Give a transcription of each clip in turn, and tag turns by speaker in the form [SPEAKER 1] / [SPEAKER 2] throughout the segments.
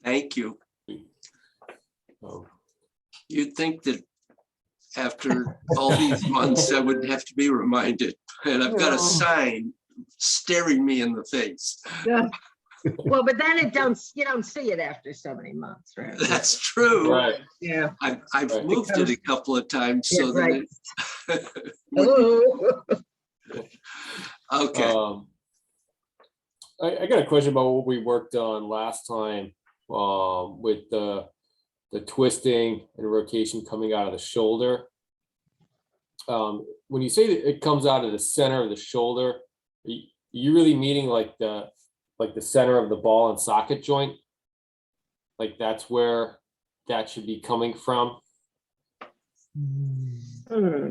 [SPEAKER 1] Thank you.
[SPEAKER 2] Oh,
[SPEAKER 1] You'd think that after all these months, I wouldn't have to be reminded. And I've got a
[SPEAKER 3] No.
[SPEAKER 1] sign staring me in the face.
[SPEAKER 3] Yeah. Well, but then you don't see it after so many months, right?
[SPEAKER 1] That's true.
[SPEAKER 2] right.
[SPEAKER 3] Yeah.
[SPEAKER 1] I've
[SPEAKER 2] Right.
[SPEAKER 1] moved it a couple of times so
[SPEAKER 3] Yeah,
[SPEAKER 1] that
[SPEAKER 3] right.
[SPEAKER 1] it would be-
[SPEAKER 3] Oh.
[SPEAKER 1] okay.
[SPEAKER 2] I got a question about what we worked on last time with the twisting and rotation coming out of the shoulder. When you say that it comes out of the center of the shoulder, are you really meaning like the center of the ball and socket joint? Like that's where that should be coming from?
[SPEAKER 3] Hmm.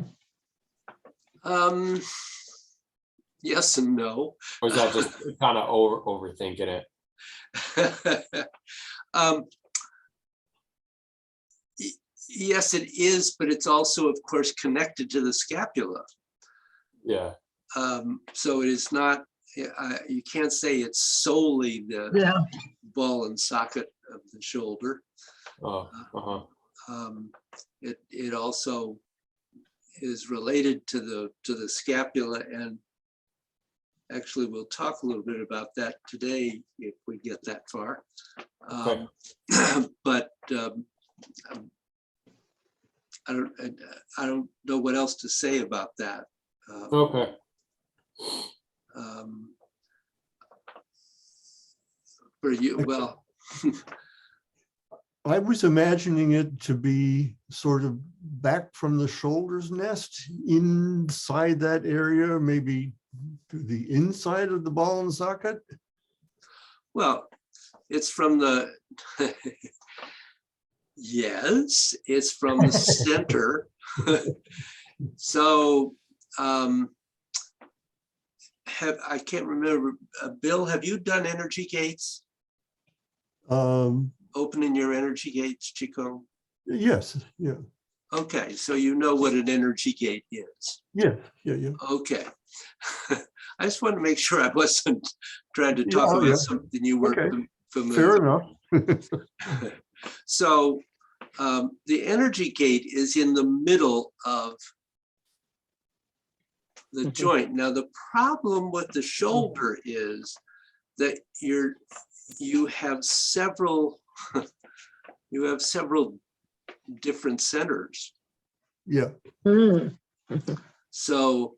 [SPEAKER 1] Yes and no.
[SPEAKER 2] Or is that just kind of overthinking it?
[SPEAKER 1] Yes, it is, but it's also, of course, connected to the scapula.
[SPEAKER 2] Yeah.
[SPEAKER 1] So it is not, you can't say it's solely the
[SPEAKER 3] Yeah.
[SPEAKER 1] ball and socket of the shoulder.
[SPEAKER 2] Uh-huh.
[SPEAKER 1] It also is related to the scapula, and actually we'll talk a little bit about that today if we get that far.
[SPEAKER 2] Okay.
[SPEAKER 1] But I don't know what else to say about that.
[SPEAKER 2] Okay.
[SPEAKER 1] For you, well,
[SPEAKER 3] I was imagining it to be sort of back from the shoulder's nest inside that area, maybe to the inside of the ball and socket.
[SPEAKER 1] well, it's from the, yes, it's from the center. So I can't remember, Bill, have you done energy gates? Opening your energy gates, Chico?
[SPEAKER 3] Yes, yeah,
[SPEAKER 1] Okay, so you know what an energy gate is.
[SPEAKER 3] yeah.
[SPEAKER 1] Okay. I just wanted to make sure I wasn't trying to talk
[SPEAKER 3] Yeah,
[SPEAKER 1] about
[SPEAKER 3] yeah.
[SPEAKER 1] something you weren't
[SPEAKER 3] Okay.
[SPEAKER 1] familiar
[SPEAKER 3] Fair
[SPEAKER 1] with.
[SPEAKER 3] enough.
[SPEAKER 1] So the energy gate is in the middle of the
[SPEAKER 3] Okay.
[SPEAKER 1] joint. Now, the problem with the shoulder is that you have several different centers.
[SPEAKER 3] Yeah.
[SPEAKER 1] So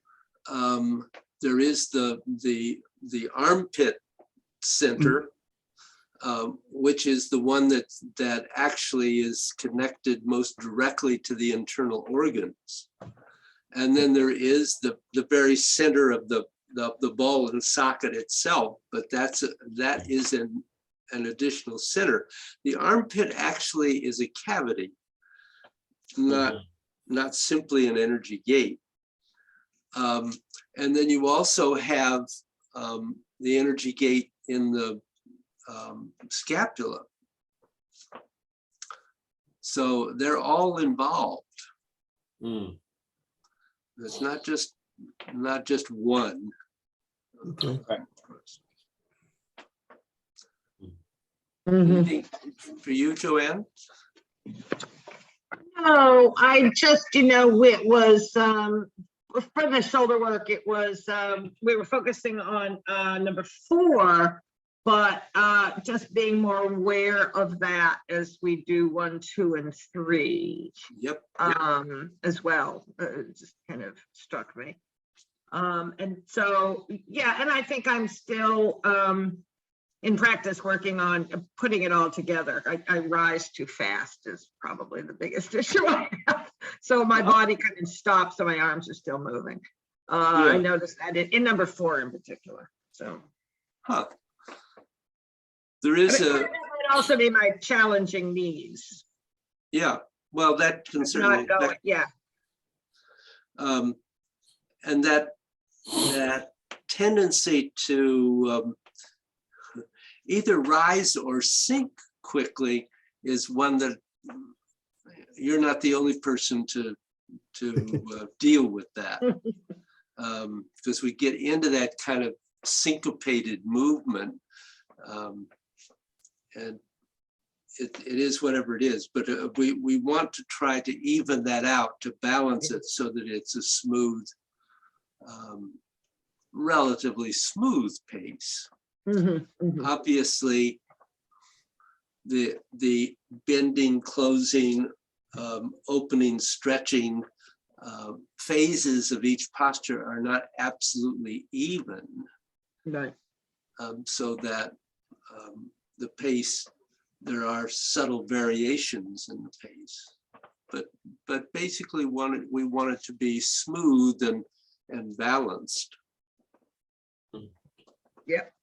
[SPEAKER 1] there is the armpit center, which is the one that actually is connected most directly to the internal organs. And then there is the very center of the ball and socket itself, but that is an additional center. The armpit actually is a cavity, not simply an energy gate. And then you also have the energy gate in the scapula. So they're all involved.
[SPEAKER 2] Mm.
[SPEAKER 1] It's not just one.
[SPEAKER 3] Okay.
[SPEAKER 1] Anything for you, Joanne?
[SPEAKER 4] No, I just, it was for the shoulder work, it was we were focusing on number 4, but just being more aware of that as we do 1, 2, and 3.
[SPEAKER 1] Yep.
[SPEAKER 4] As well. It just kind of struck me. And so, yeah, and I think I'm still in practice working on putting it all together. I rise too fast is probably the biggest issue I have. So my body kind of stops, so my arms are still moving. I noticed that in number 4 in particular. So,
[SPEAKER 1] There is
[SPEAKER 4] it might also be my challenging knees.
[SPEAKER 1] yeah. Well, that can certainly.
[SPEAKER 4] Yeah.
[SPEAKER 1] And that tendency to either rise or sink quickly is one that you're not the only person to deal with that, because we get into that kind of syncopated movement And it is whatever it is, but we want to try to even that out, to balance it so that it's a smooth, relatively smooth pace.
[SPEAKER 4] Mhm, mhm.
[SPEAKER 1] Obviously, the bending, closing, opening, stretching phases of each posture are not absolutely even,
[SPEAKER 4] Right.
[SPEAKER 1] so that the pace, there are subtle variations in the pace, but basically we want it to be smooth and balanced.
[SPEAKER 4] Yep.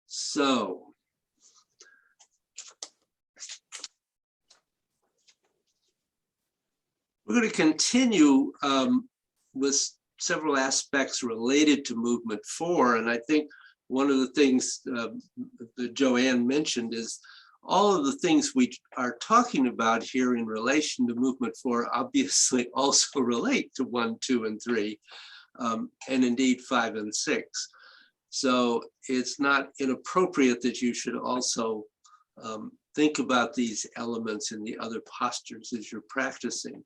[SPEAKER 1] So we're going to continue with several aspects related to movement 4. And I think one of the things that Joanne mentioned is all of the things we are talking about here in relation to movement 4 obviously also relate to 1, 2, and 3, and indeed 5 and 6. So it's not inappropriate that you should also think about these elements in the other postures as you're practicing.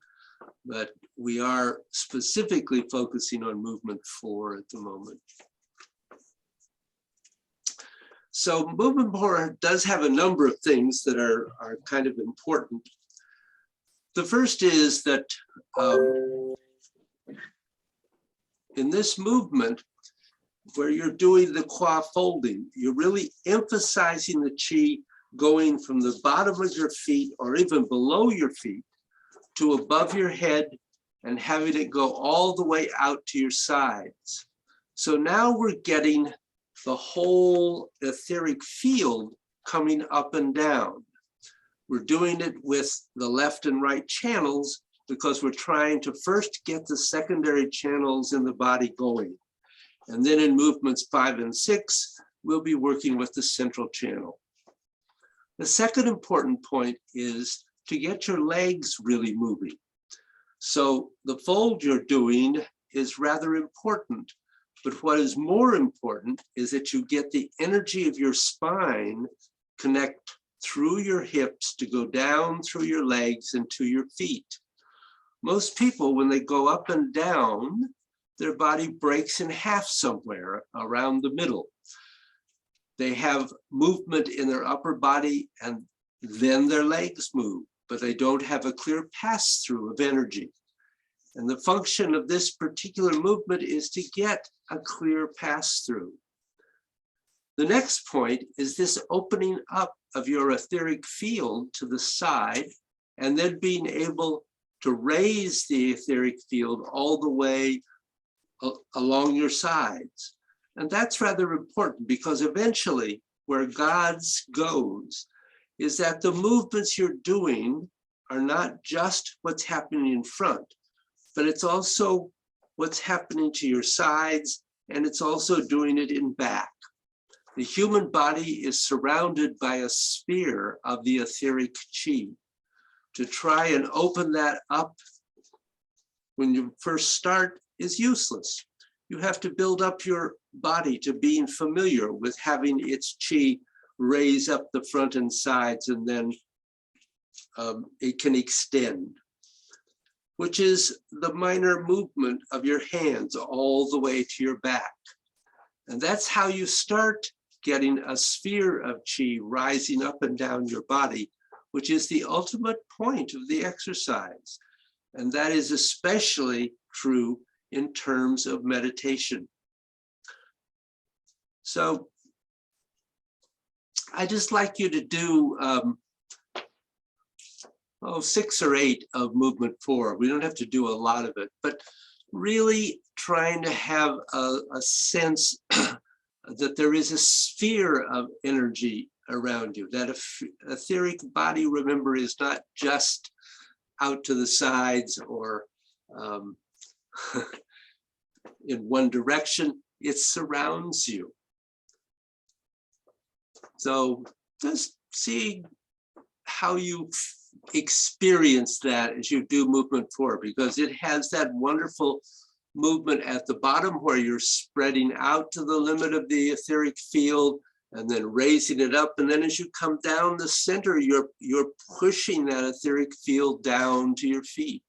[SPEAKER 1] But we are specifically focusing on movement 4 at the moment. So movement 4 does have a number of things that are kind of important. The first is that in this movement, where you're doing the Kwa folding, you're really emphasizing the chi going from the bottom of your feet or even below your feet to above your head and having it go all the way out to your sides. So now we're getting the whole etheric field coming up and down. We're doing it with the left and right channels because we're trying to first get the secondary channels in the body going. And then in movements 5 and 6, we'll be working with the central channel. The second important point is to get your legs really moving. So the fold you're doing is rather important, but what is more important is that you get the energy of your spine connect through your hips to go down through your legs and to your feet. Most people, when they go up and down, their body breaks in half somewhere around the middle. They have movement in their upper body and then their legs move, but they don't have a clear pass-through of energy. And the function of this particular movement is to get a clear pass-through. The next point is this opening up of your etheric field to the side and then being able to raise the etheric field all the way along your sides. And that's rather important because eventually where God's goes is that the movements you're doing are not just what's happening in front, but it's also what's happening to your sides, and it's also doing it in back. The human body is surrounded by a sphere of the etheric chi. To try and open that up when you first start is useless. You have to build up your body to being familiar with having its chi raise up the front and sides, and then it can extend, which is the minor movement of your hands all the way to your back. And that's how you start getting a sphere of chi rising up and down your body, which is the ultimate point of the exercise. And that is especially true in terms of meditation. So I just like you to do 6 or 8 of movement 4. We don't have to do a lot of it, but really trying to have a sense that there is a sphere of energy around you, that etheric body, remember, is not just out to the sides or in one direction, it surrounds you. So just see how you experience that as you do movement 4, because it has that wonderful movement at the bottom where you're spreading out to the limit of the etheric field and then raising it up. And then as you come down the center, you're pushing that etheric field down to your feet.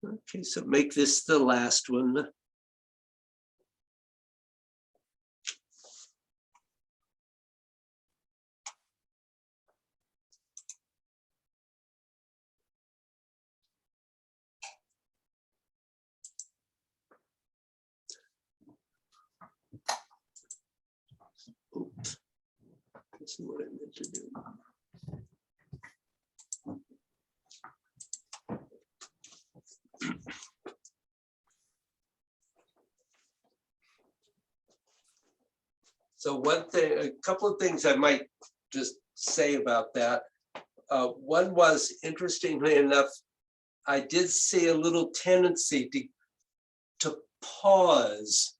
[SPEAKER 1] Okay, so make this the last one. Oops. Let's see what I meant to do. So one thing, a couple of things I might just say about that. One was, interestingly enough, I did see a little tendency to pause.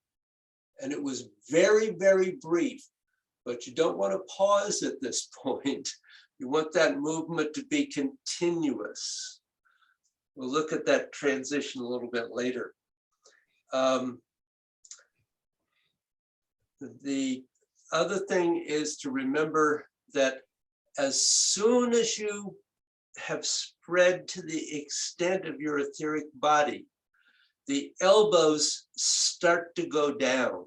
[SPEAKER 1] And it was very, very brief, but you don't want to pause at this point. You want that movement to be continuous. We'll look at that transition a little bit later. The other thing is to remember that as soon as you have spread to the extent of your etheric body, the elbows start to go down.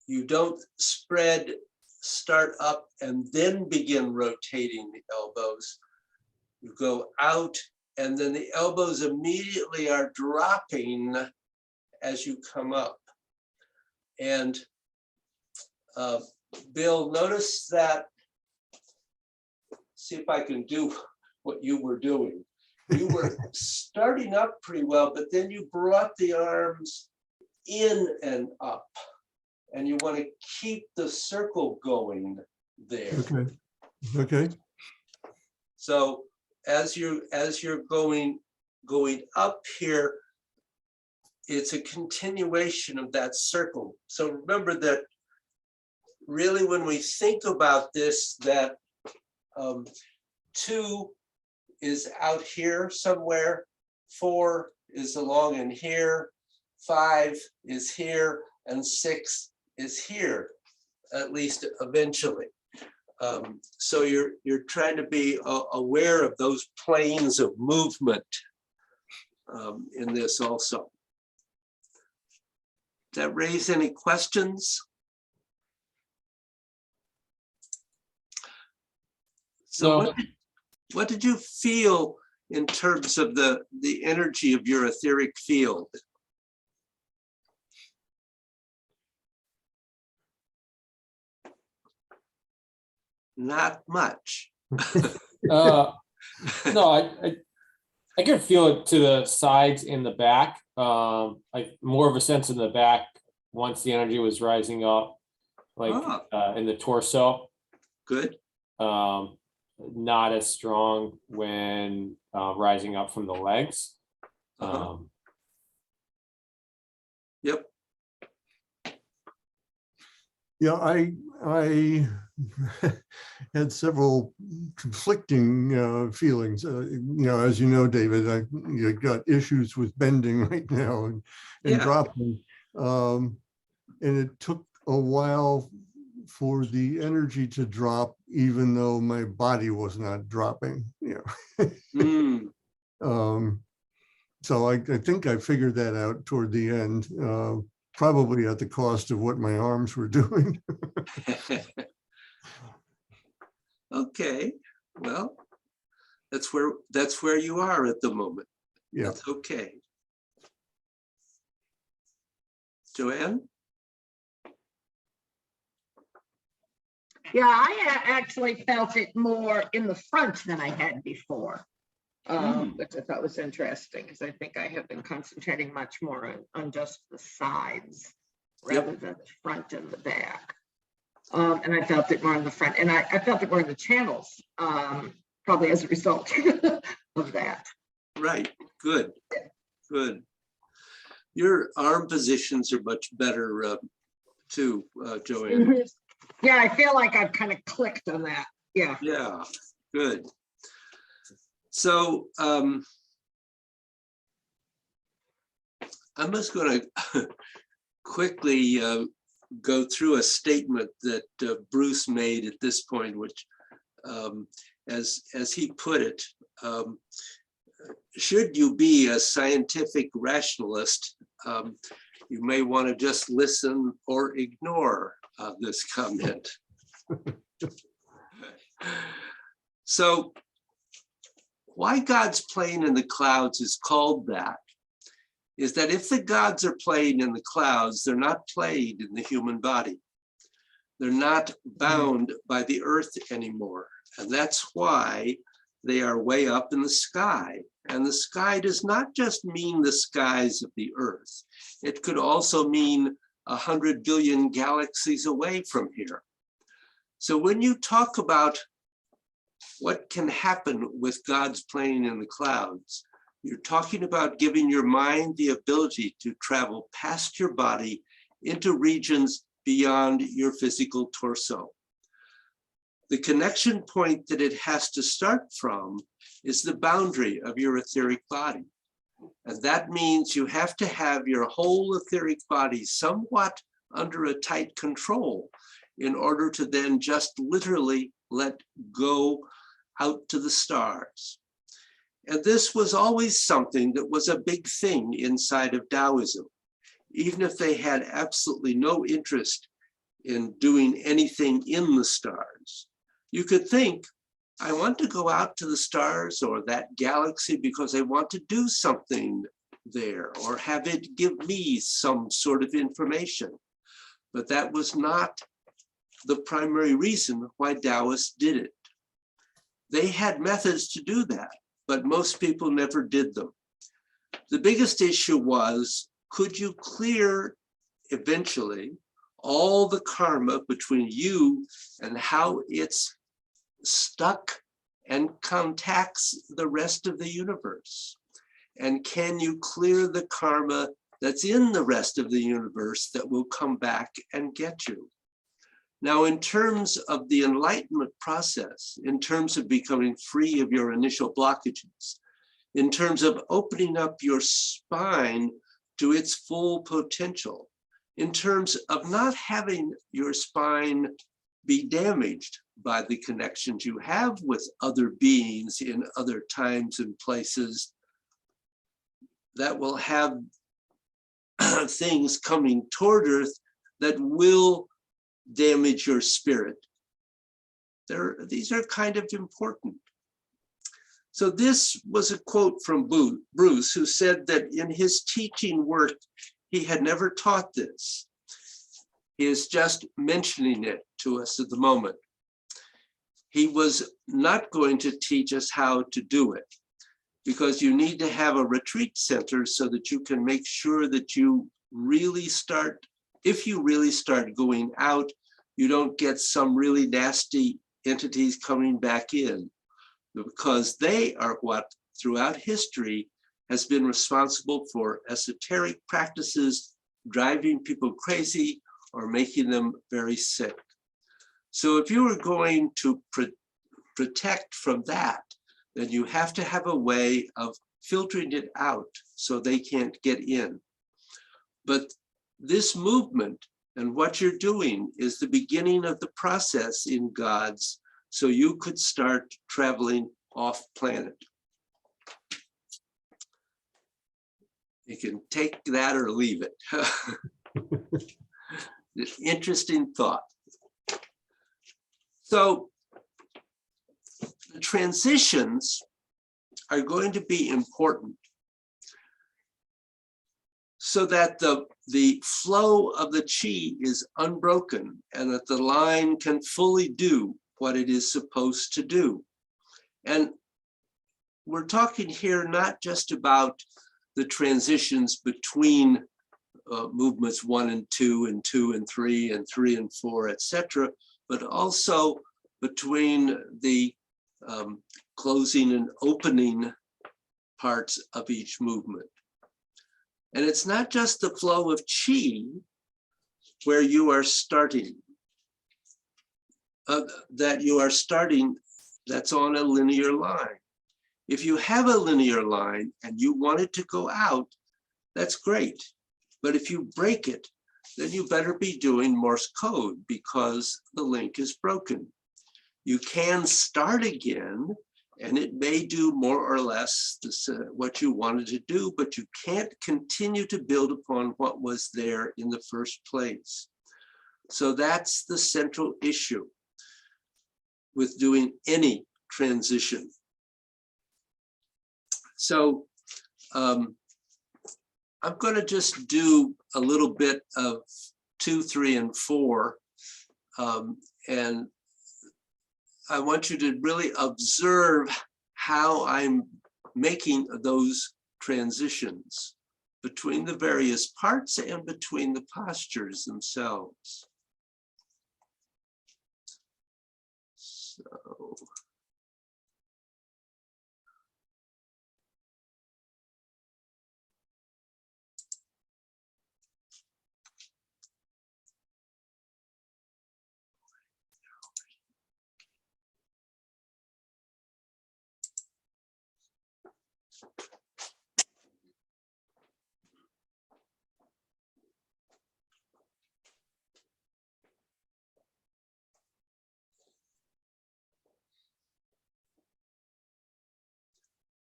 [SPEAKER 1] You don't spread, start up, and then begin rotating the elbows. You go out, and then the elbows immediately are dropping as you come up. And Bill, notice that, see if I can do what you were doing. You were starting up pretty well, but then you brought the arms in and up, and you want to keep the circle going there.
[SPEAKER 3] Okay. Okay.
[SPEAKER 1] So as you're going up here, it's a continuation of that circle. So remember that really when we think about this, that 2 is out here somewhere, 4 is along in here, 5 is here, and 6 is here, at least eventually. So you're trying to be aware of those planes of movement in this also. Does that raise any questions? So what did you feel in terms of the energy of your etheric field? Not much.
[SPEAKER 2] No, I can feel it to the sides in the back. Like more of a sense in the back once the energy was rising up, like in the torso.
[SPEAKER 1] Good.
[SPEAKER 2] Not as strong when rising up from the legs.
[SPEAKER 1] Yep.
[SPEAKER 3] Yeah, I had several conflicting feelings. As you know, David, I got issues with bending right now and
[SPEAKER 1] Yeah.
[SPEAKER 3] dropping. And it took a while for the energy to drop, even though my body was not dropping. So I think I figured that out toward the end, probably at the cost of what my arms were doing.
[SPEAKER 1] Okay, well, that's where you are at the moment.
[SPEAKER 3] Yeah.
[SPEAKER 1] That's okay. Joanne?
[SPEAKER 4] Yeah, I actually felt it more in the front than I had before, which I thought was interesting because I think I have been concentrating much more on just the sides rather than the front and the back. And I felt it more in the front, and I felt it more in the channels, probably as a result of that.
[SPEAKER 1] Right, good, good. Your arm positions are much better too, Joanne.
[SPEAKER 4] Yeah, I feel like I've kind of clicked on that. Yeah.
[SPEAKER 1] Yeah, good. So I'm just going to quickly go through a statement that Bruce made at this point, which, as he put it, should you be a scientific rationalist, you may want to just listen or ignore this comment. So why God's playing in the clouds is called that is that if the gods are playing in the clouds, they're not played in the human body. They're not bound by the earth anymore. And that's why they are way up in the sky. And the sky does not just mean the skies of the earth. It could also mean 100 billion galaxies away from here. So when you talk about what can happen with God's plane in the clouds, you're talking about giving your mind the ability to travel past your body into regions beyond your physical torso. The connection point that it has to start from is the boundary of your etheric body. And that means you have to have your whole etheric body somewhat under a tight control in order to then just literally let go out to the stars. And this was always something that was a big thing inside of Taoism. Even if they had absolutely no interest in doing anything in the stars, you could think, I want to go out to the stars or that galaxy because I want to do something there or have it give me some sort of information. But that was not the primary reason why Taoists did it. They had methods to do that, but most people never did them. The biggest issue was, could you clear eventually all the karma between you and how it's stuck and contacts the rest of the universe? And can you clear the karma that's in the rest of the universe that will come back and get you? Now, in terms of the enlightenment process, in terms of becoming free of your initial blockages, in terms of opening up your spine to its full potential, in terms of not having your spine be damaged by the connections you have with other beings in other times and places that will have things coming toward Earth that will damage your spirit. These are kind of important. So this was a quote from Bruce, who said that in his teaching work, he had never taught this. He is just mentioning it to us at the moment. He was not going to teach us how to do it, because you need to have a retreat center so that you can make sure that you really start, if you really start going out, you don't get some really nasty entities coming back in, because they are what throughout history has been responsible for esoteric practices, driving people crazy or making them very sick. So if you are going to protect from that, then you have to have a way of filtering it out so they can't get in. But this movement and what you're doing is the beginning of the process in God's, so you could start traveling off planet. You can take that or leave it. Interesting thought. So the transitions are going to be important so that the flow of the chi is unbroken and that the line can fully do what it is supposed to do. And we're talking here not just about the transitions between movements 1 and 2 and 2 and 3 and 3 and 4, etc., but also between the closing and opening parts of each movement. And it's not just the flow of chi where you are starting, that's on a linear line. If you have a linear line and you want it to go out, that's great. But if you break it, then you better be doing Morse code because the link is broken. You can start again, and it may do more or less what you wanted to do, but you can't continue to build upon what was there in the first place. So that's the central issue with doing any transition. So I'm going to just do a little bit of 2, 3, and 4 And I want you to really observe how I'm making those transitions between the various parts and between the postures themselves. So.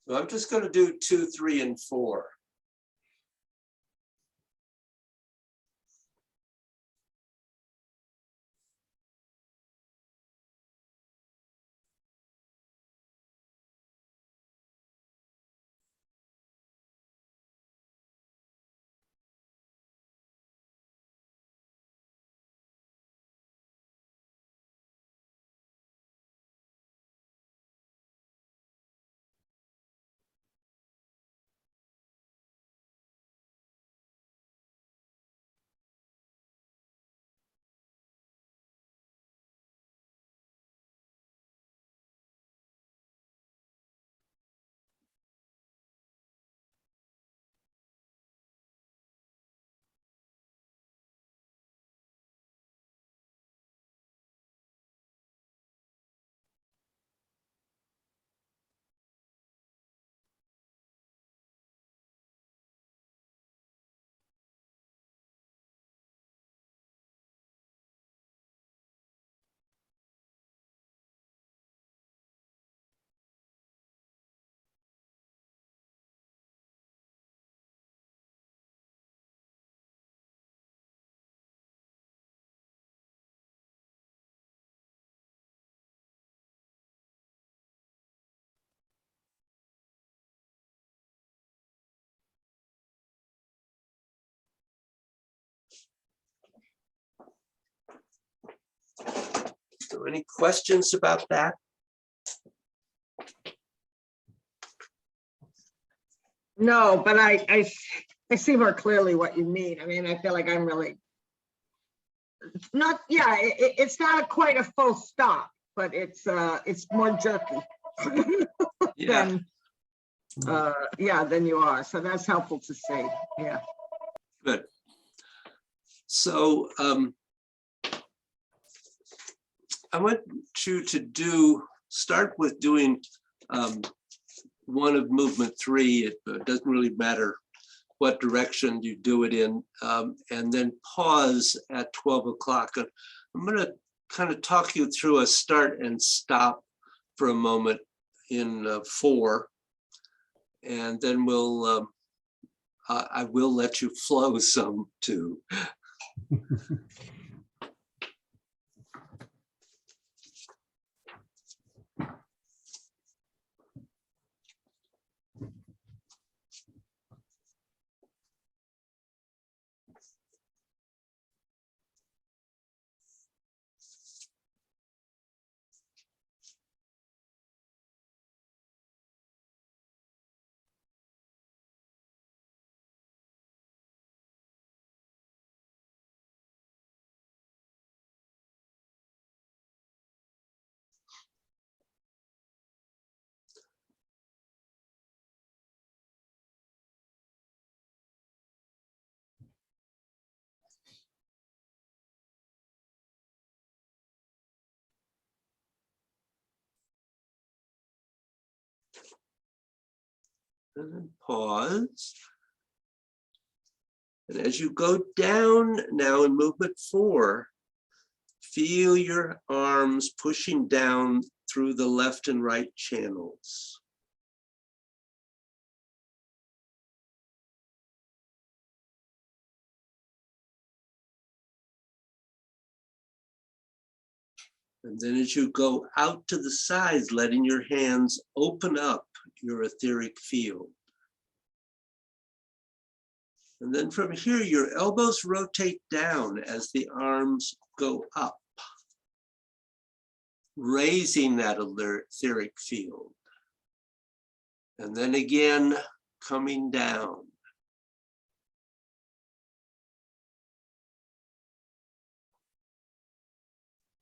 [SPEAKER 1] So I'm just going to do 2, 3, and 4. So any questions about that?
[SPEAKER 4] No, but I see more clearly what you mean. I mean, I feel like I'm really not, yeah, it's not quite a full stop, but it's more jerky
[SPEAKER 1] Yeah,
[SPEAKER 4] than you are. So that's helpful to see. Yeah.
[SPEAKER 1] good. So I want you to start with doing one of movement 3. It doesn't really matter what direction you do it in, and then pause at 12 o'clock. I'm going to kind of talk you through a start and stop for a moment in 4, and then I will let you flow some too. And then pause. And as you go down now in movement 4, feel your arms pushing down through the left and right channels. And then as you go out to the sides, letting your hands open up your etheric field. And then from here, your elbows rotate down as the arms go up. raising that etheric field. And then again, coming down.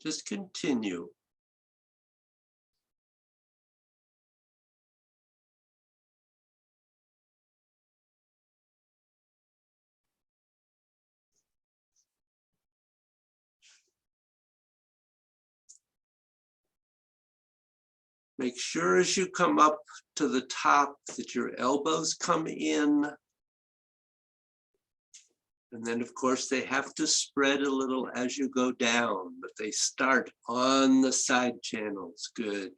[SPEAKER 1] Just continue. Make sure as you come up to the top that your elbows come in. And then, of course, they have to spread a little as you go down, but they start on the side channels. Good.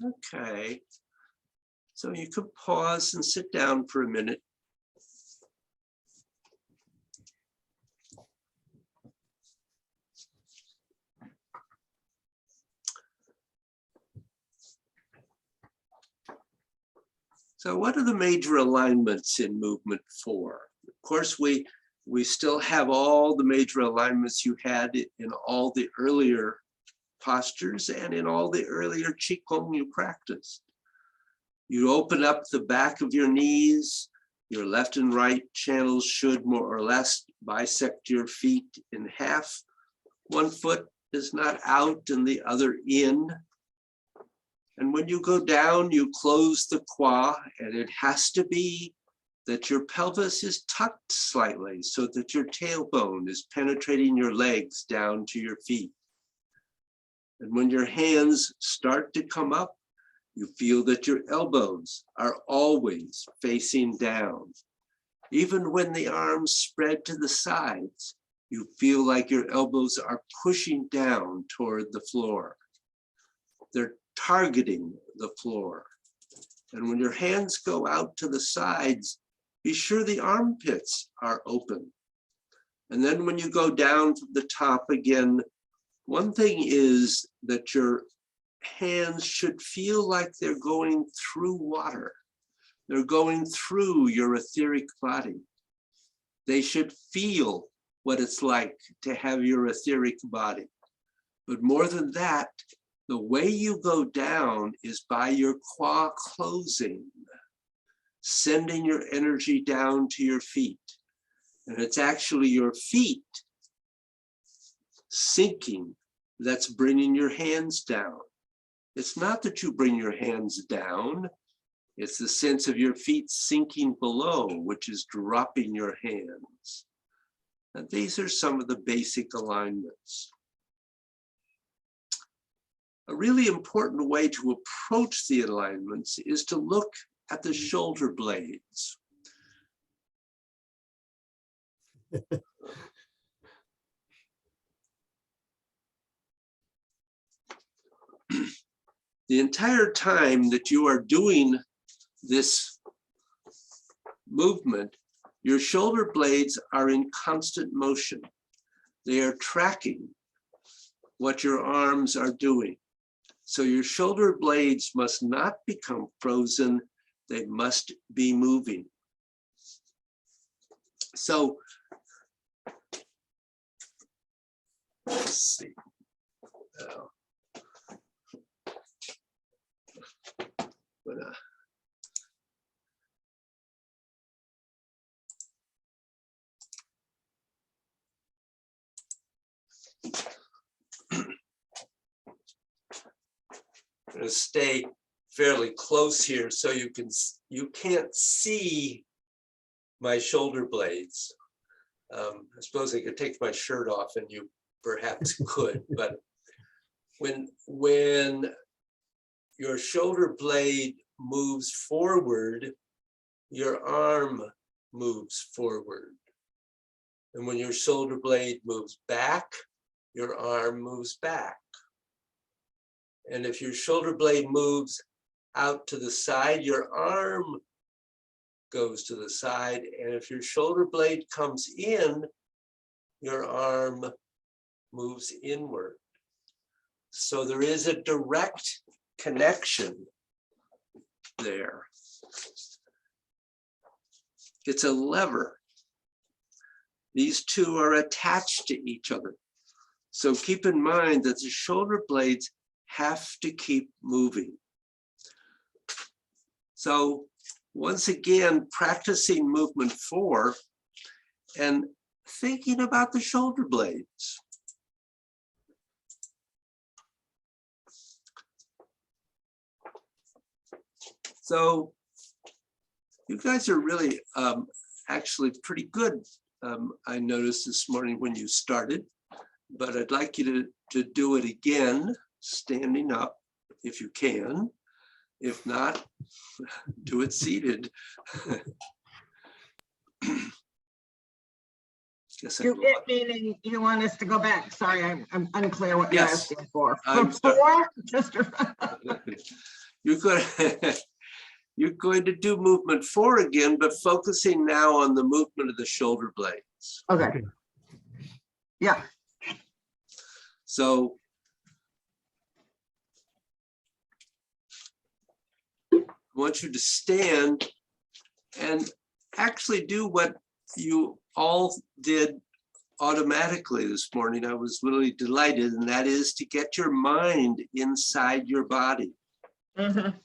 [SPEAKER 1] Okay, so you could pause and sit down for a minute. So what are the major alignments in movement 4? Of course, we still have all the major alignments you had in all the earlier postures and in all the earlier Qigong you practiced. You open up the back of your knees, your left and right channels should more or less bisect your feet in half. One foot is not out and the other in. And when you go down, you close the qua, and it has to be that your pelvis is tucked slightly so that your tailbone is penetrating your legs down to your feet. And when your hands start to come up, you feel that your elbows are always facing down. Even when the arms spread to the sides, you feel like your elbows are pushing down toward the floor. They're targeting the floor. And when your hands go out to the sides, be sure the armpits are open. And then when you go down from the top again, one thing is that your hands should feel like they're going through water. They're going through your etheric body. They should feel what it's like to have your etheric body. But more than that, the way you go down is by your qua closing, sending your energy down to your feet. And it's actually your feet sinking that's bringing your hands down. It's not that you bring your hands down, it's the sense of your feet sinking below, which is dropping your hands. And these are some of the basic alignments. A really important way to approach the alignments is to look at the shoulder blades. The entire time that you are doing this movement, your shoulder blades are in constant motion. They are tracking what your arms are doing. So your shoulder blades must not become frozen, they must be moving. So, let's see. I'm going to stay fairly close here so you can't see my shoulder blades. I suppose I could take my shirt off and you perhaps could, but when your shoulder blade moves forward, your arm moves forward. And when your shoulder blade moves back, your arm moves back. And if your shoulder blade moves out to the side, your arm goes to the side. And if your shoulder blade comes in, your arm moves inward. So there is a direct connection there. It's a lever. These two are attached to each other. So keep in mind that the shoulder blades have to keep moving. So once again, practicing movement 4 and thinking about the shoulder blades. So you guys are really actually pretty good. I noticed this morning when you started, but I'd like you to do it again, standing up if you can. If not, do it seated. Guess
[SPEAKER 4] You meaning you want us to go back? Sorry, I'm unclear what you're
[SPEAKER 1] Yes.
[SPEAKER 4] asking for.
[SPEAKER 1] I'm
[SPEAKER 4] For
[SPEAKER 1] sorry.
[SPEAKER 4] 4? Just
[SPEAKER 1] you're going to do movement 4 again, but focusing now on the movement of the shoulder blades.
[SPEAKER 4] okay. Yeah.
[SPEAKER 1] So I want you to stand and actually do what you all did automatically this morning. I was really delighted, and that is to get your mind inside your body.
[SPEAKER 4] Mhm.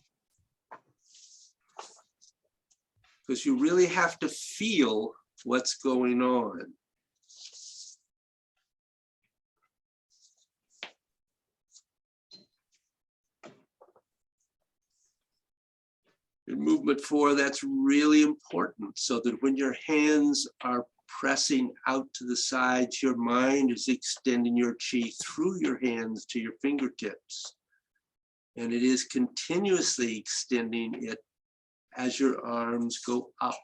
[SPEAKER 1] Because you really have to feel what's going on. In movement 4, that's really important, so that when your hands are pressing out to the sides, your mind is extending your chi through your hands to your fingertips. And it is continuously extending it as your arms go up.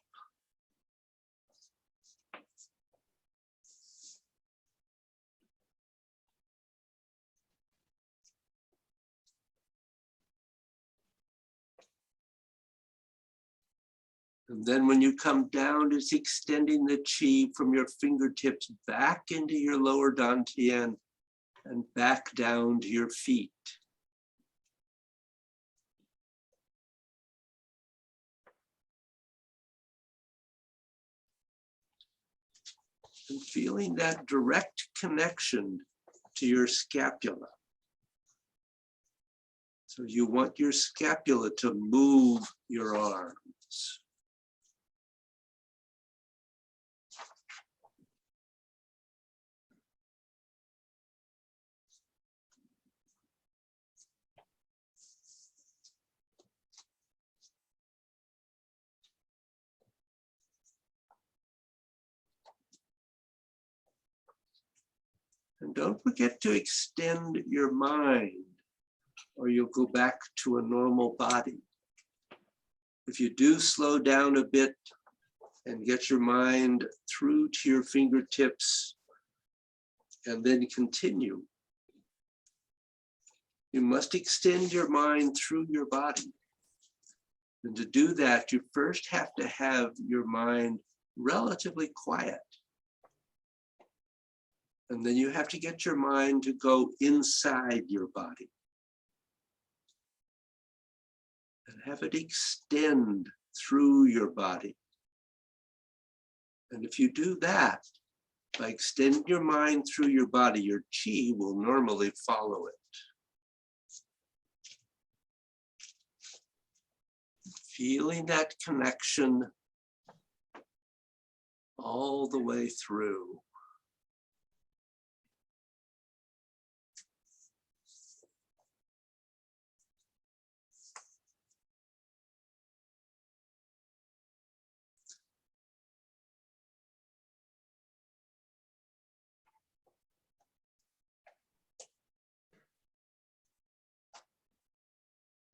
[SPEAKER 1] And then when you come down, it's extending the chi from your fingertips back into your lower dantian and back down to your feet. And feeling that direct connection to your scapula. So you want your scapula to move your arms. And don't forget to extend your mind, or you'll go back to a normal body. If you do slow down a bit and get your mind through to your fingertips and then continue, you must extend your mind through your body. And to do that, you first have to have your mind relatively quiet. And then you have to get your mind to go inside your body. And have it extend through your body. And if you do that, by extending your mind through your body, your chi will normally follow it. Feeling that connection all the way through.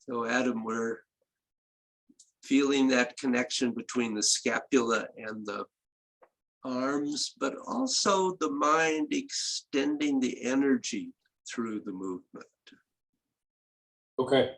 [SPEAKER 1] So Adam, we're feeling that connection between the scapula and the arms, but also the mind extending the energy through the movement.
[SPEAKER 2] Okay.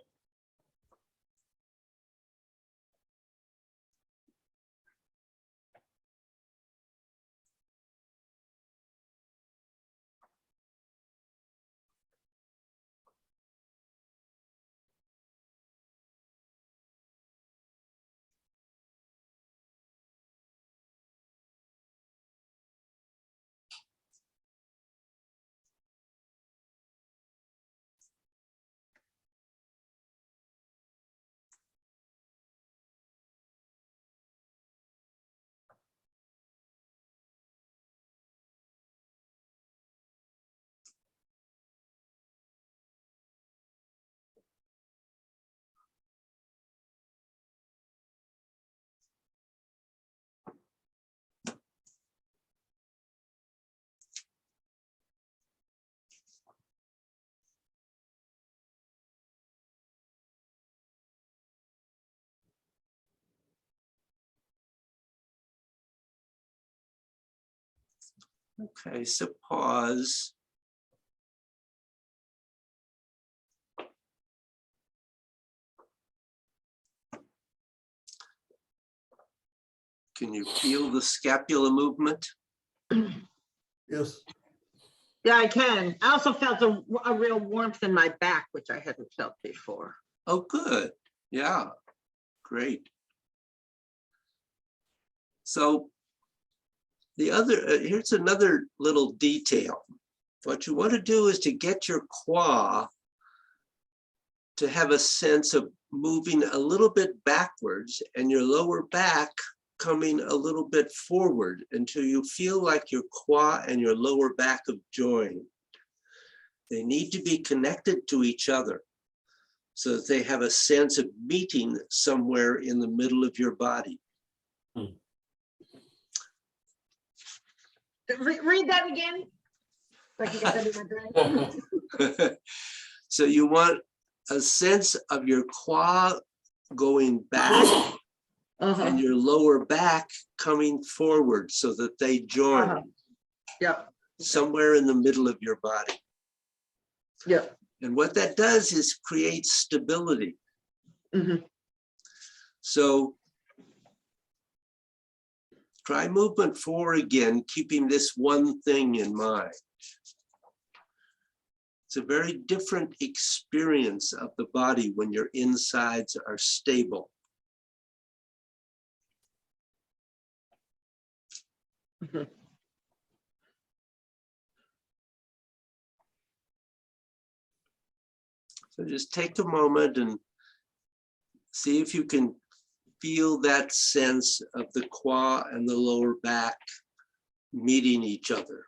[SPEAKER 1] Okay, so pause. Can you feel the scapula movement?
[SPEAKER 3] Yes.
[SPEAKER 4] Yeah, I can. I also felt a real warmth in my back, which I hadn't felt before.
[SPEAKER 1] Oh, good. Yeah, great. So the other, here's another little detail. What you want to do is to get your qua to have a sense of moving a little bit backwards and your lower back coming a little bit forward until you feel like your qua and your lower back have joined. They need to be connected to each other so that they have a sense of meeting somewhere in the middle of your body.
[SPEAKER 4] Read that again. So I can get that in my brain.
[SPEAKER 1] So you want a sense of your qua going back and your lower back coming forward so that they join
[SPEAKER 4] Yep.
[SPEAKER 1] somewhere in the middle of your body.
[SPEAKER 4] Yep.
[SPEAKER 1] And what that does is create stability. So try movement 4 again, keeping this one thing in mind. It's a very different experience of the body when your insides are stable. So just take a moment and see if you can feel that sense of the qua and the lower back meeting each other.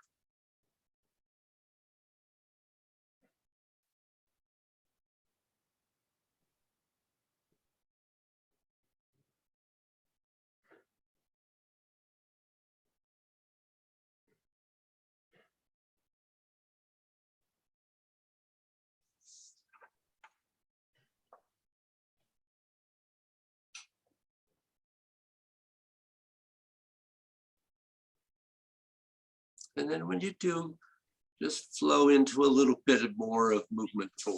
[SPEAKER 1] And then when you do, just flow into a little bit more of movement 4.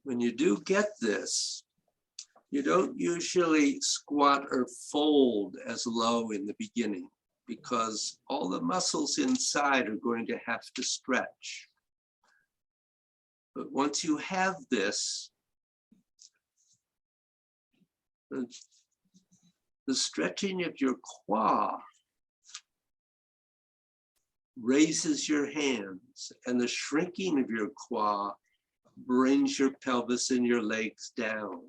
[SPEAKER 1] When you do get this, you don't usually squat or fold as low in the beginning because all the muscles inside are going to have to stretch. But once you have this, the stretching of your qua raises your hands, and the shrinking of your qua brings your pelvis and your legs down.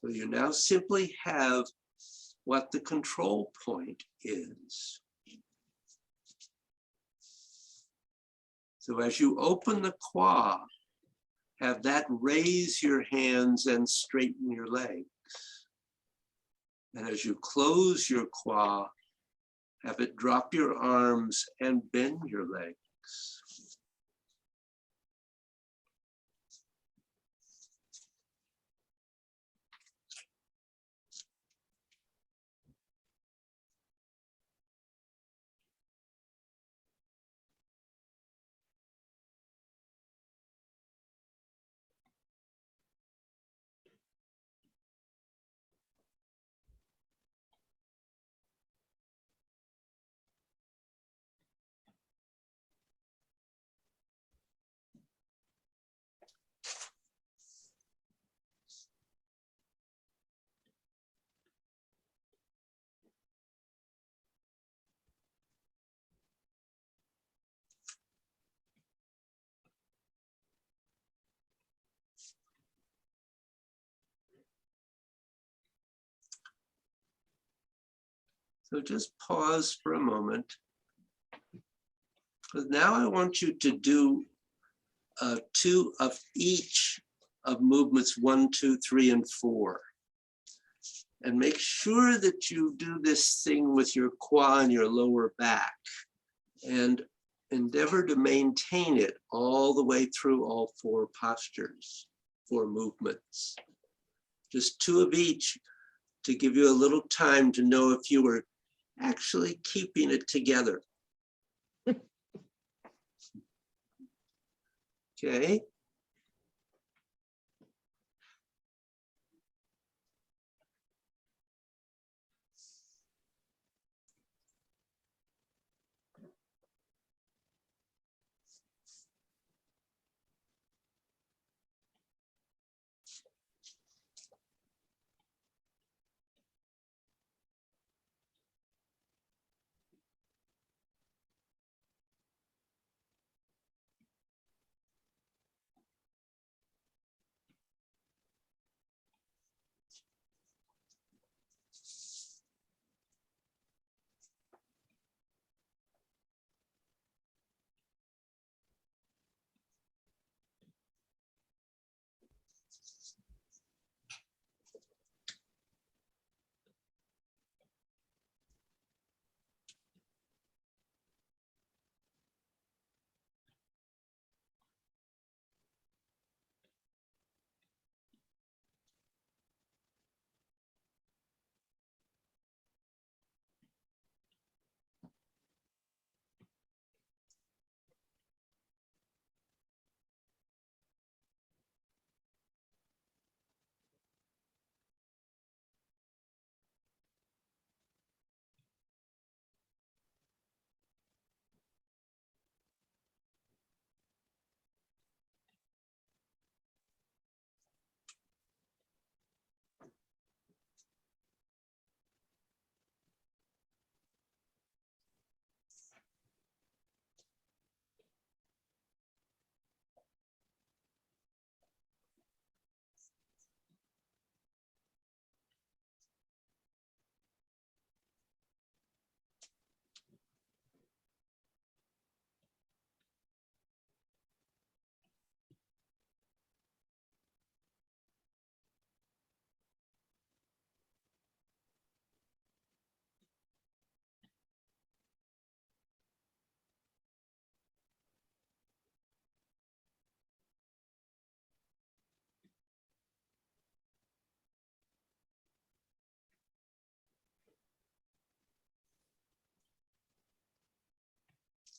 [SPEAKER 1] So you now simply have what the control point is. So as you open the qua, have that raise your hands and straighten your legs. And as you close your kwa, have it drop your arms and bend your legs. So just pause for a moment. Because now I want you to do 2 of each of movements 1, 2, 3, and 4. And make sure that you do this thing with your kwa and your lower back. And endeavor to maintain it all the way through all 4 postures, 4 movements. Just 2 of each to give you a little time to know if you were actually keeping it together. Okay.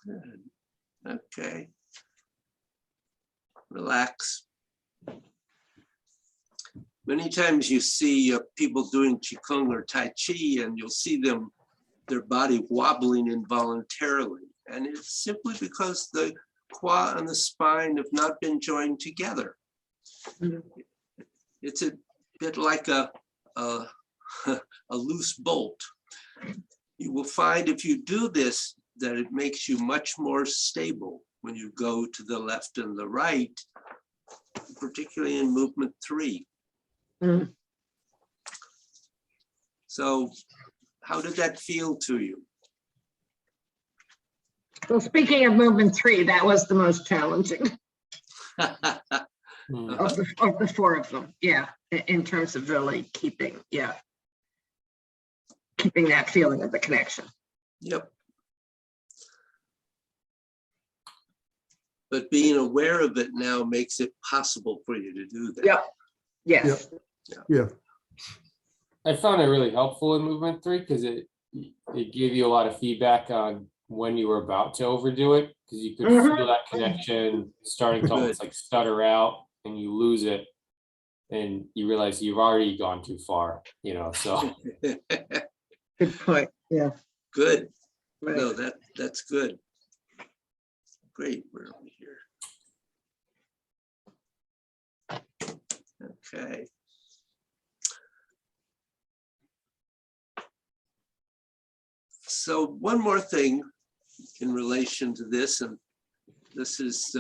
[SPEAKER 1] Good. Okay. Relax. Many times you see people doing Qigong or Tai Chi and you'll see them, their body wobbling involuntarily. And it's simply because the kwa and the spine have not been joined together. It's a bit like a loose bolt. You will find if you do this, that it makes you much more stable when you go to the left and the right, particularly in movement 3.
[SPEAKER 4] Mm.
[SPEAKER 1] So how did that feel to you?
[SPEAKER 4] Well, speaking of movement 3, that was the most challenging.
[SPEAKER 2] Hmm.
[SPEAKER 4] of the four of them, yeah, in terms of really keeping that feeling of the connection.
[SPEAKER 1] Yep. But being aware of it now makes it possible for you to do that.
[SPEAKER 4] Yep. Yes.
[SPEAKER 3] Yeah,
[SPEAKER 2] I found it really helpful in movement 3 because it gave you a lot of feedback on when you were about to overdo it, because you could feel that connection starting to almost like stutter out, and you lose it, and you realize you've already gone too far, you know. So
[SPEAKER 4] Good point. Yeah.
[SPEAKER 1] Good.
[SPEAKER 4] Right.
[SPEAKER 1] No, that's good. Great. Where are we here? Okay. So one more thing in relation to this, and this is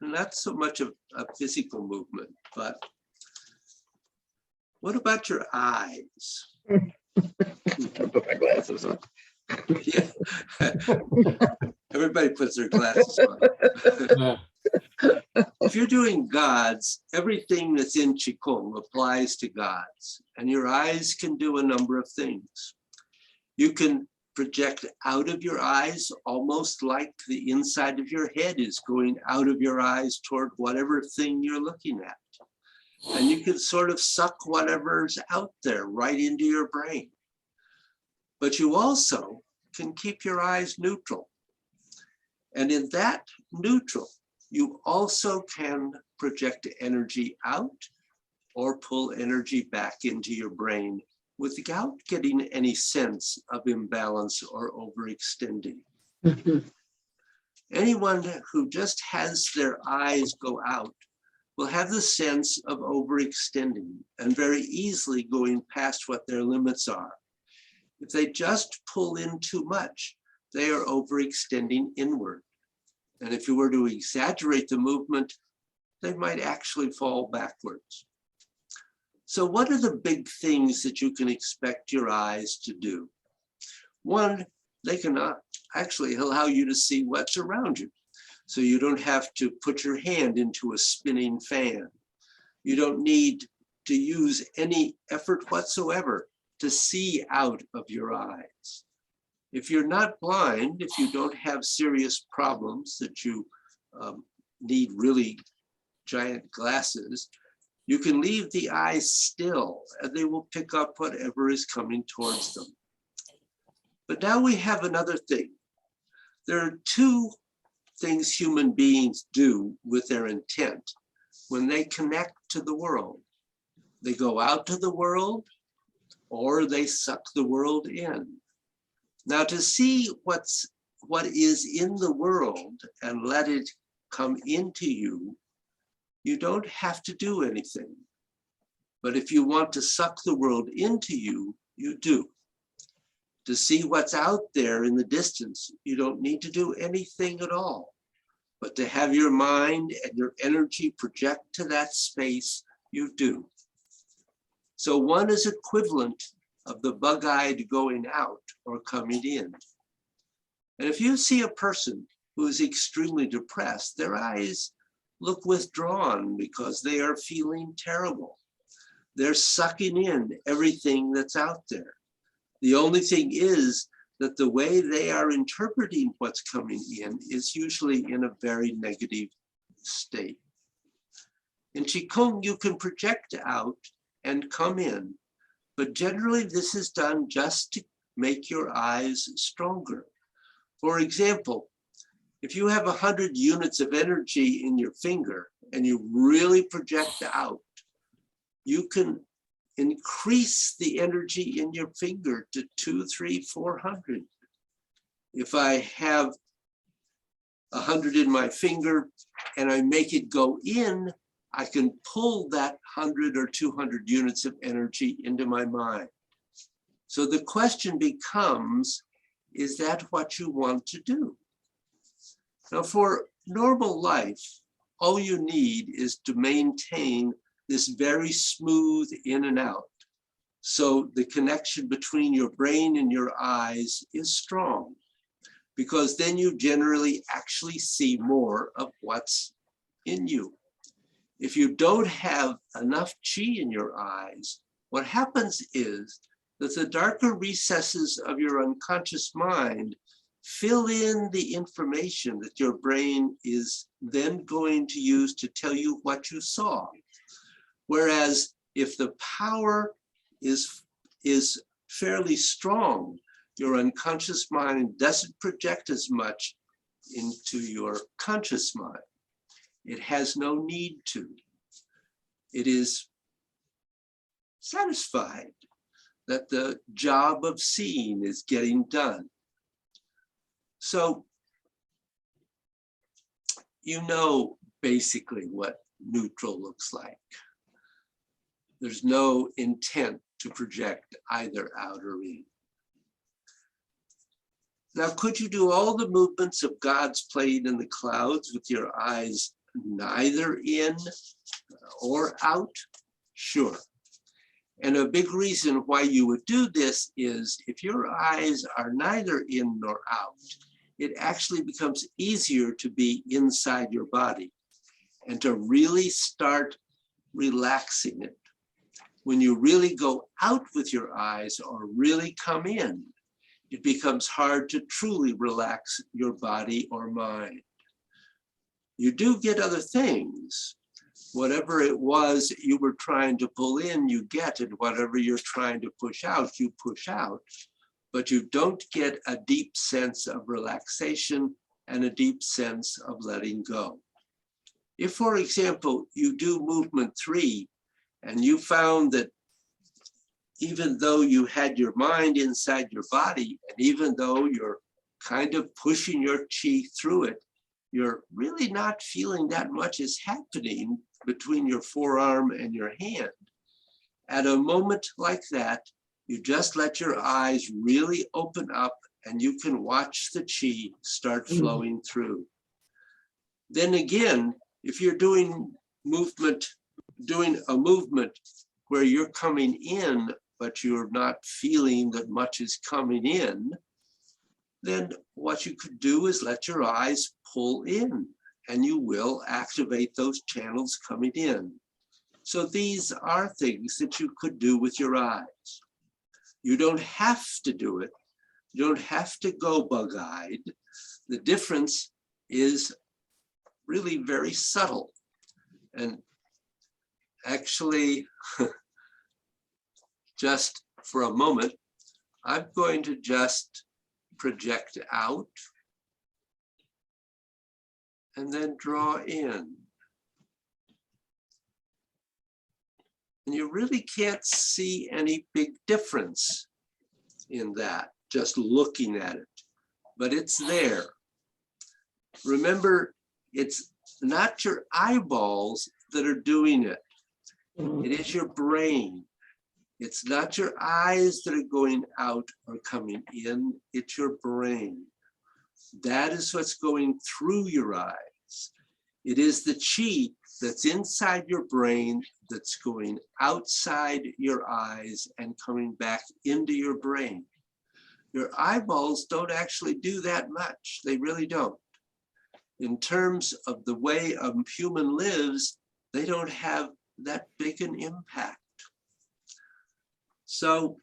[SPEAKER 1] not so much of a physical movement, but what about your eyes?
[SPEAKER 4] I'll put my glasses on.
[SPEAKER 1] Yeah. Everybody puts their glasses on.
[SPEAKER 2] yeah.
[SPEAKER 1] If you're doing gods, everything that's in Qigong applies to gods, and your eyes can do a number of things. You can project out of your eyes, almost like the inside of your head is going out of your eyes toward whatever thing you're looking at. And you can sort of suck whatever's out there right into your brain. But you also can keep your eyes neutral. And in that neutral, you also can project energy out or pull energy back into your brain without getting any sense of imbalance or overextending. Anyone who just has their eyes go out will have the sense of overextending and very easily going past what their limits are. If they just pull in too much, they are overextending inward. And if you were to exaggerate the movement, they might actually fall backwards. So what are the big things that you can expect your eyes to do? One, they can actually allow you to see what's around you. So you don't have to put your hand into a spinning fan. You don't need to use any effort whatsoever to see out of your eyes. If you're not blind, if you don't have serious problems that you need really giant glasses, you can leave the eyes still and they will pick up whatever is coming towards them. But now we have another thing. There are two things human beings do with their intent when they connect to the world. They go out to the world or they suck the world in. Now to see what is in the world and let it come into you, you don't have to do anything. But if you want to suck the world into you, you do. To see what's out there in the distance, you don't need to do anything at all. But to have your mind and your energy project to that space, you do. So one is equivalent of the bug-eyed going out or coming in. And if you see a person who is extremely depressed, their eyes look withdrawn because they are feeling terrible. They're sucking in everything that's out there. The only thing is that the way they are interpreting what's coming in is usually in a very negative state. In Qigong, you can project out and come in, but generally this is done just to make your eyes stronger. For example, if you have 100 units of energy in your finger and you really project out, you can increase the energy in your finger to 200, 300, 400. If I have 100 in my finger and I make it go in, I can pull that 100 or 200 units of energy into my mind. So the question becomes, is that what you want to do? Now for normal life, all you need is to maintain this very smooth in and out. So the connection between your brain and your eyes is strong, because then you generally actually see more of what's in you. If you don't have enough chi in your eyes, what happens is that the darker recesses of your unconscious mind fill in the information that your brain is then going to use to tell you what you saw. Whereas if the power is fairly strong, your unconscious mind doesn't project as much into your conscious mind. It has no need to. It is satisfied that the job of seeing is getting done. So you know basically what neutral looks like. There's no intent to project either out or in. Now, could you do all the movements of God's plane in the clouds with your eyes neither in or out? Sure. And a big reason why you would do this is if your eyes are neither in nor out, it actually becomes easier to be inside your body and to really start relaxing it. When you really go out with your eyes or really come in, it becomes hard to truly relax your body or mind. You do get other things. Whatever it was you were trying to pull in, you get, and whatever you're trying to push out, you push out. But you don't get a deep sense of relaxation and a deep sense of letting go. If, for example, you do movement 3 and you found that even though you had your mind inside your body, and even though you're kind of pushing your chi through it, you're really not feeling that much is happening between your forearm and your hand. At a moment like that, you just let your eyes really open up and you can watch the chi start flowing through. Then again, if you're doing a movement where you're coming in, but you're not feeling that much is coming in, then what you could do is let your eyes pull in and you will activate those channels coming in. So these are things that you could do with your eyes. You don't have to do it. You don't have to go bug-eyed. The difference is really very subtle. And actually, just for a moment, I'm going to just project out and then draw in. And you really can't see any big difference in that, just looking at it, but it's there. Remember, it's not your eyeballs that are doing it. It is your brain. It's not your eyes that are going out or coming in, it's your brain. That is what's going through your eyes. It is the chi that's inside your brain that's going outside your eyes and coming back into your brain. Your eyeballs don't actually do that much. They really don't. In terms of the way a human lives, they don't have that big an impact. So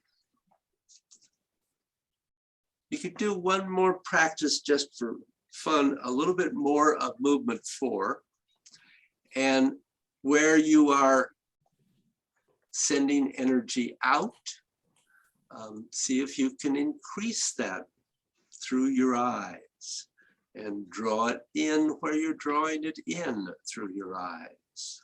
[SPEAKER 1] you could do one more practice just for fun, a little bit more of movement 4, and where you are sending energy out, see if you can increase that through your eyes and draw it in where you're drawing it in through your eyes.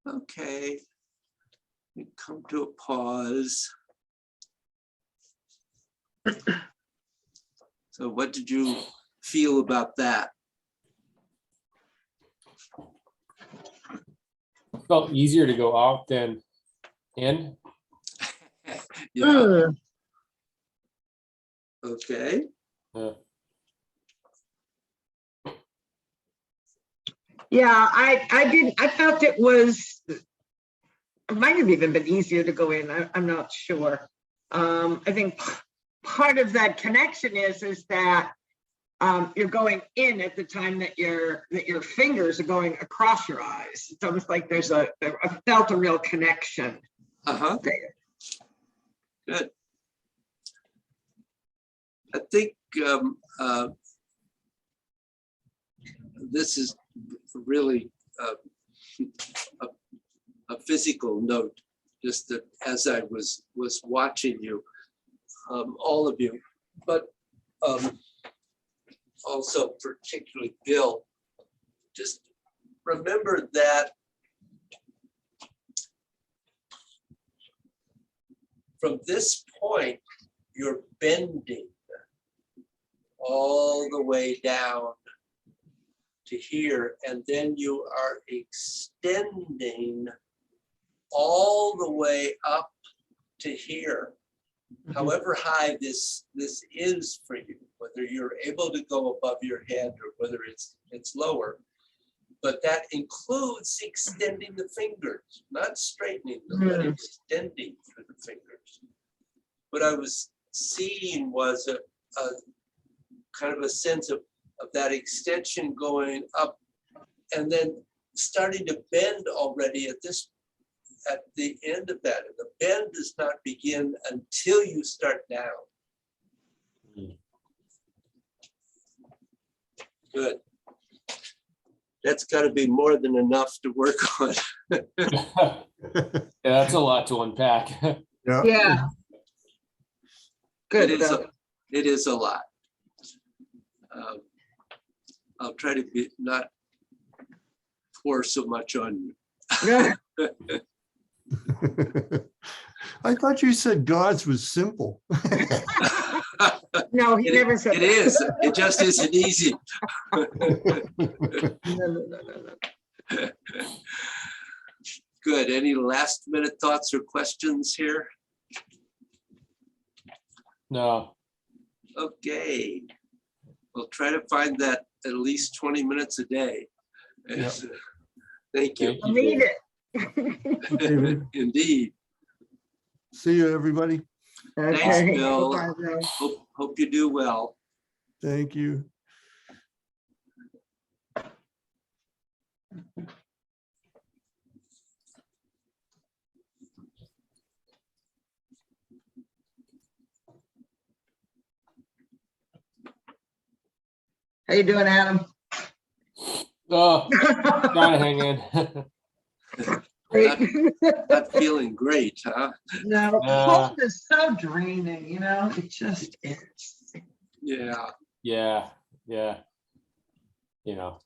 [SPEAKER 1] Okay. We come to a pause. So what did you feel about that?
[SPEAKER 2] Felt easier to go out than in.
[SPEAKER 1] Yeah, okay.
[SPEAKER 2] Uh,
[SPEAKER 4] Yeah, I felt it might have even been easier to go in. I'm not sure. I think part of that connection is that you're going in at the time that your fingers are going across your eyes. It's almost like I felt a real connection
[SPEAKER 1] Uh-huh,
[SPEAKER 4] there.
[SPEAKER 1] good. I think this is really a physical note, just that as I was watching you, all of you, but also particularly Bill, just remember that from this point, you're bending all the way down to here, and then you are extending all the way up to here. However high this is for you, whether you're able to go above your head or whether it's lower, but that includes extending the fingers, not straightening them, but extending through the fingers. What I was seeing was a kind of a sense of that extension going up and then starting to bend already at the end of that. And the bend does not begin until you start down. Good. That's got to be more than enough to work on.
[SPEAKER 2] yeah, that's a lot to unpack.
[SPEAKER 3] Yeah.
[SPEAKER 4] Yeah. Good.
[SPEAKER 1] It is
[SPEAKER 4] Bill.
[SPEAKER 1] it is a lot. I'll try to not pour so much on you.
[SPEAKER 3] I thought you said God's was simple.
[SPEAKER 4] No, he never said
[SPEAKER 1] It
[SPEAKER 4] that.
[SPEAKER 1] is. It just isn't easy.
[SPEAKER 4] No.
[SPEAKER 1] Good. Any last minute thoughts or questions here?
[SPEAKER 2] No.
[SPEAKER 1] Okay. We'll try to find that at least 20 minutes a day.
[SPEAKER 3] Yeah.
[SPEAKER 1] Thank you.
[SPEAKER 2] Thank you,
[SPEAKER 4] Need
[SPEAKER 2] David.
[SPEAKER 4] it.
[SPEAKER 3] David,
[SPEAKER 1] Indeed.
[SPEAKER 3] see you, everybody.
[SPEAKER 1] Thanks,
[SPEAKER 4] Okay.
[SPEAKER 1] Bill.
[SPEAKER 4] Bye, Bill.
[SPEAKER 1] Hope you do well.
[SPEAKER 3] Thank you.
[SPEAKER 4] How you doing, Adam?
[SPEAKER 2] Oh, trying to hang in.
[SPEAKER 4] Great.
[SPEAKER 1] Not feeling great, huh?
[SPEAKER 4] No, cold is so draining, it just is.
[SPEAKER 1] Yeah.
[SPEAKER 2] Yeah. You know.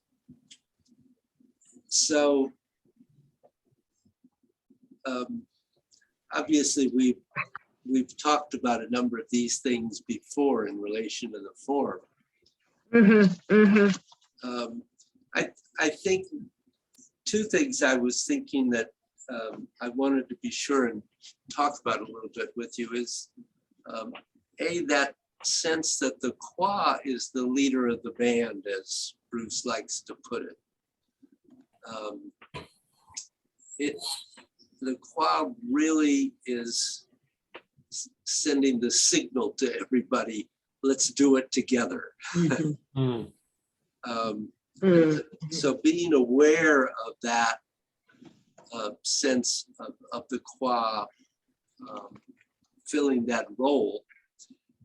[SPEAKER 1] So obviously we've talked about a number of these things before in relation to the form. I think two things I was thinking that I wanted to be sure and talk about a little bit with you is that sense that the Kwa is the leader of the band, as Bruce likes to put it. The Kwa really is sending the signal to everybody, let's do it together.
[SPEAKER 2] Mm.
[SPEAKER 1] So being aware of that sense of the Kwa filling that role.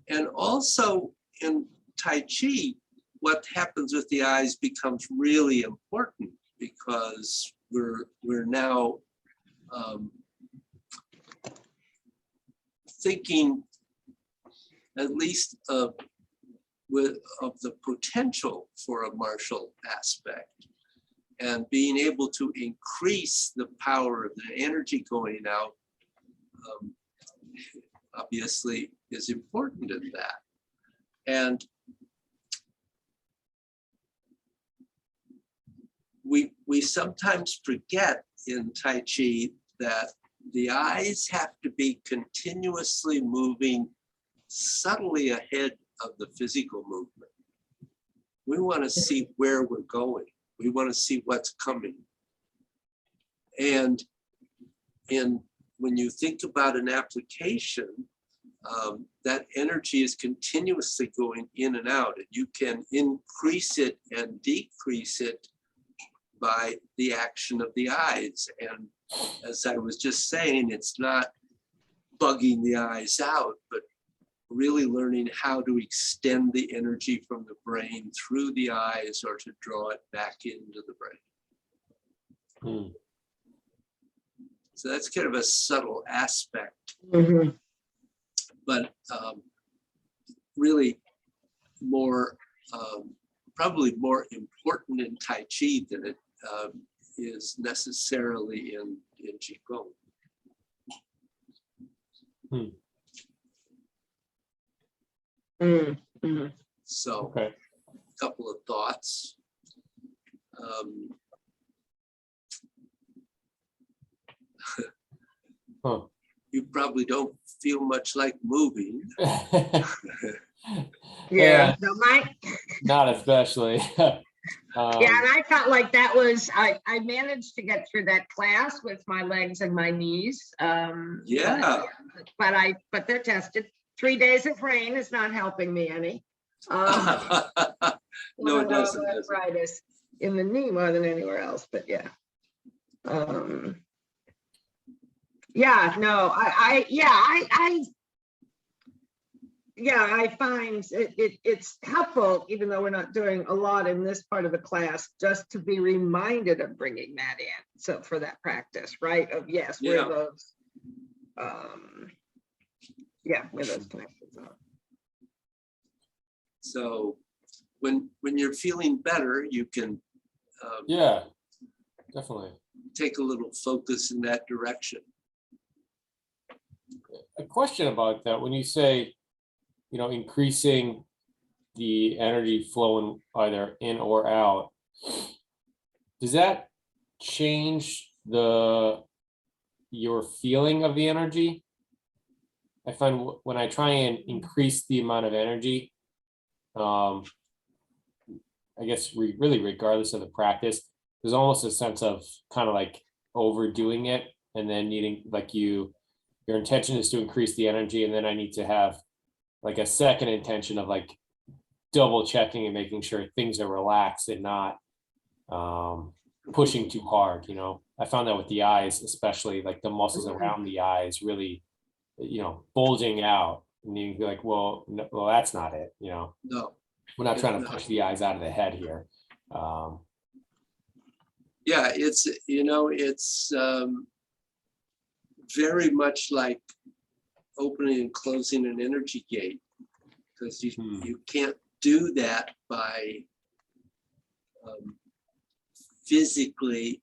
[SPEAKER 1] And also in Tai Chi, what happens with the eyes becomes really important because we're now thinking at least of the potential for a martial aspect. And being able to increase the power of the energy going out obviously is important in that. And we sometimes forget in Tai Chi that the eyes have to be continuously moving subtly ahead of the physical movement. We want to see where we're going. We want to see what's coming. And when you think about an application, that energy is continuously going in and out, and you can increase it and decrease it by the action of the eyes. And as I was just saying, it's not bugging the eyes out, but really learning how to extend the energy from the brain through the eyes or to draw it back into the brain. So that's kind of a subtle aspect, but really more, probably more important in Tai Chi than it is necessarily in Qigong. So,
[SPEAKER 2] Okay.
[SPEAKER 1] a couple of thoughts. You probably don't feel much like moving.
[SPEAKER 4] Yeah, no,
[SPEAKER 2] Not especially.
[SPEAKER 4] yeah, and I felt like that was, I managed to get through that class with my legs and my knees.
[SPEAKER 1] Yeah.
[SPEAKER 4] But they're tested. 3 days of rain is not helping me any.
[SPEAKER 1] No, it doesn't.
[SPEAKER 4] Arthritis in the knee more than anywhere else, but yeah. Yeah, no, I find it's helpful, even though we're not doing a lot in this part of the class, just to be reminded of bringing that in. So for that practice, right? Of yes, where those, where those connections are.
[SPEAKER 1] So when you're feeling better, you can
[SPEAKER 2] Yeah, definitely.
[SPEAKER 1] take a little focus in that direction.
[SPEAKER 2] A question about that, when you say, increasing the energy flowing either in or out, does that change your feeling of the energy? I find when I try and increase the amount of energy, I guess really regardless of the practice, there's almost a sense of kind of like overdoing it, and then needing, like, your intention is to increase the energy, and then I need to have like a second intention of like double checking and making sure things are relaxed and not pushing too hard. I found that with the eyes, especially like the muscles around the eyes really, bulging out, and you'd be like, well, no, that's not it.
[SPEAKER 1] No,
[SPEAKER 2] we're not trying to push the eyes out of the head here.
[SPEAKER 1] yeah, it's very much like opening and closing an energy gate, because you can't do that by physically,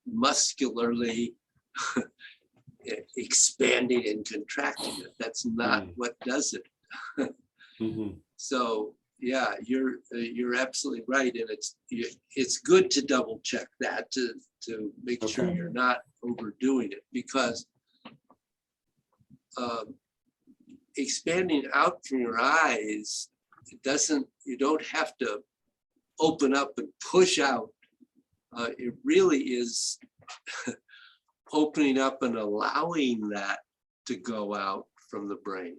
[SPEAKER 1] muscularly expanding and contracting it. That's not what does it. So yeah, you're absolutely right, and it's good to double check that to make sure you're not overdoing it, because expanding out from your eyes, you don't have to open up and push out. It really is opening up and allowing that to go out from the brain.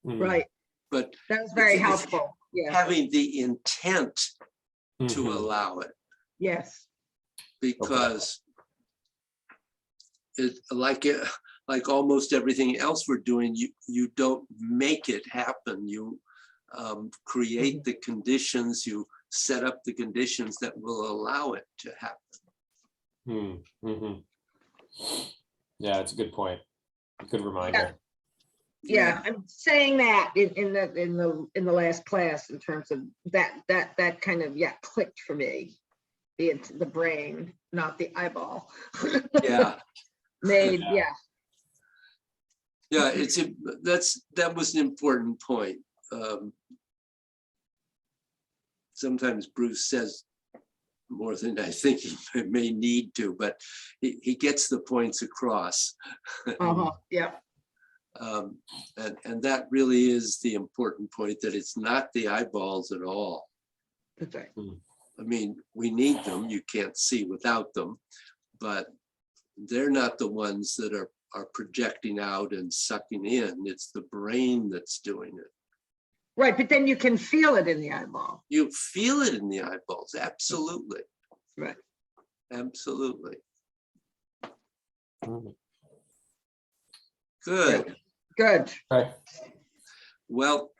[SPEAKER 4] Right.
[SPEAKER 1] But
[SPEAKER 4] that was very helpful. Yeah.
[SPEAKER 1] Having the intent to allow it.
[SPEAKER 4] Yes.
[SPEAKER 1] Because it like almost everything else we're doing, you don't make it happen. You create the conditions, you set up the conditions that will allow it to happen.
[SPEAKER 2] Yeah, it's a good point. Good reminder.
[SPEAKER 4] Yeah, I'm saying that in the last class in terms of that kind of, yeah, clicked for me. The brain, not the eyeball.
[SPEAKER 1] Yeah,
[SPEAKER 4] Made,
[SPEAKER 2] Yeah.
[SPEAKER 4] yeah,
[SPEAKER 1] yeah, that was an important point. Sometimes Bruce says more than I think he may need to, but he gets the points across.
[SPEAKER 4] yeah,
[SPEAKER 1] And that really is the important point, that it's not the eyeballs at all.
[SPEAKER 4] that's right.
[SPEAKER 1] I mean, we need them, you can't see without them, but they're not the ones that are projecting out and sucking in. It's the brain that's doing it.
[SPEAKER 4] Right, but then you can feel it in the eyeball.
[SPEAKER 1] You feel it in the eyeballs, absolutely,
[SPEAKER 4] Right.
[SPEAKER 1] absolutely.
[SPEAKER 2] Mhm.
[SPEAKER 1] Good.
[SPEAKER 4] Good.
[SPEAKER 2] Okay.
[SPEAKER 1] Well,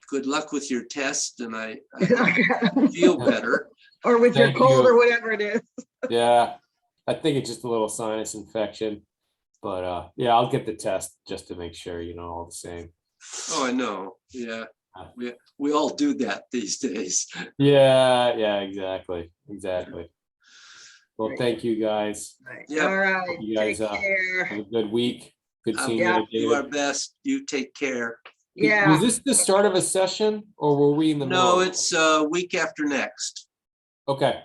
[SPEAKER 1] good luck with your test, and I hope you feel better.
[SPEAKER 4] Or with your
[SPEAKER 2] Thank
[SPEAKER 4] cold
[SPEAKER 2] you.
[SPEAKER 4] or whatever it is.
[SPEAKER 2] Yeah, I think it's just a little sinus infection, but yeah, I'll get the test just to make sure, all the same.
[SPEAKER 1] Oh, I know, yeah. We all do that these days.
[SPEAKER 2] Yeah, exactly. Well,
[SPEAKER 4] Great.
[SPEAKER 2] thank you guys.
[SPEAKER 4] Right.
[SPEAKER 1] Yep.
[SPEAKER 4] All right,
[SPEAKER 2] You guys,
[SPEAKER 4] take
[SPEAKER 2] have
[SPEAKER 4] care.
[SPEAKER 2] a good week. Good seeing
[SPEAKER 4] Yeah.
[SPEAKER 2] you,
[SPEAKER 1] Do our
[SPEAKER 2] David.
[SPEAKER 1] best. You take care.
[SPEAKER 4] Yeah.
[SPEAKER 2] Was this the start of a session or were we in the middle?
[SPEAKER 1] No,
[SPEAKER 2] of it?
[SPEAKER 1] it's week after next.
[SPEAKER 2] Okay,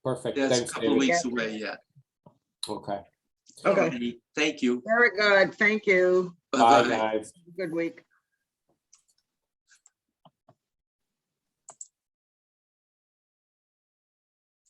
[SPEAKER 2] perfect.
[SPEAKER 1] That's a
[SPEAKER 2] Thanks,
[SPEAKER 1] couple of
[SPEAKER 2] David.
[SPEAKER 1] weeks away yet.
[SPEAKER 2] Okay,
[SPEAKER 4] Okay,
[SPEAKER 1] Alrighty, thank you.
[SPEAKER 4] very good. Thank you.
[SPEAKER 2] bye,
[SPEAKER 1] Bye-bye.
[SPEAKER 2] guys.
[SPEAKER 4] Good week.